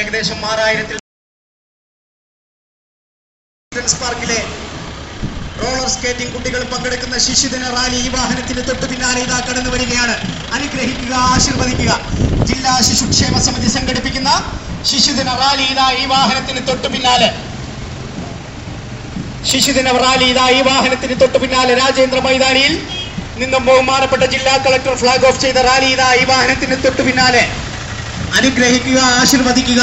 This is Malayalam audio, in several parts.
ഏകദേശം 6000 പാർക്കിലെ റോളർ സ്കേറ്റിംഗ് കുട്ടികൾ പങ്കെടുക്കുന്ന ശിശുദിന റാലി ഈ വാഹനത്തിന് തൊട്ടു പിന്നാലെ ഇതാ കടന്നു വരികയാണ്. അനുഗ്രഹിക്കുക, ആശീർവദിക്കുക. ജില്ലാ ശിശുക്ഷേമ സമിതി സംഘടിപ്പിക്കുന്ന ശിശുദിന റാലി ഇതാ ഈ വാഹനത്തിന് തൊട്ടു പിന്നാലെ. ശിശുദിന റാലി ഇതാ ഈ വാഹനത്തിന് തൊട്ടു പിന്നാലെ രാജേന്ദ്ര മൈതാനിയിൽ നിന്നും ബഹുമാനപ്പെട്ട ജില്ലാ കളക്ടർ ഫ്ലാഗ് ഓഫ് ചെയ്ത റാലി ഇതാ ഈ വാഹനത്തിന് തൊട്ടു പിന്നാലെ. അനുഗ്രഹിക്കുക, ആശീർവദിക്കുക.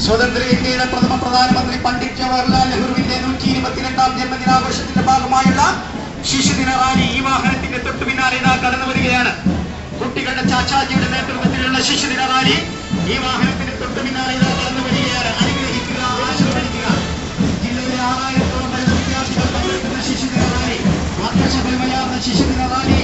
സ്വതന്ത്ര ഇന്ത്യയുടെ പ്രഥമ പ്രധാനമന്ത്രി പണ്ഡിറ്റ് ജവഹർലാൽ നെഹ്റുവിന്റെ 122ാം ജന്മദിനാഘോഷത്തിന്റെ ഭാഗമായുള്ള ശിശുദിന റാലി ഈ വാഹനത്തിന്റെ തൊട്ടു പിന്നാലെ ഇതാ കടന്നു വരികയാണ്. കുട്ടികളുടെ ചാച്ചാജിയുടെ നേതൃത്വത്തിലുള്ള ശിശുദിന റാലി ഈ വാഹനത്തിന് തൊട്ടു പിന്നാലെ ഇതാ കടന്നു വരികയാണ്. അനുഗ്രഹിക്കുക, ആശീർവദിക്കുക. ജില്ലയിലെ 6000-ഓളം വിദ്യാർത്ഥികൾ പങ്കെടുക്കുന്ന ശിശുദിന റാലി, ആഘോഷപരമയാർന്ന ശിശുദിന റാലി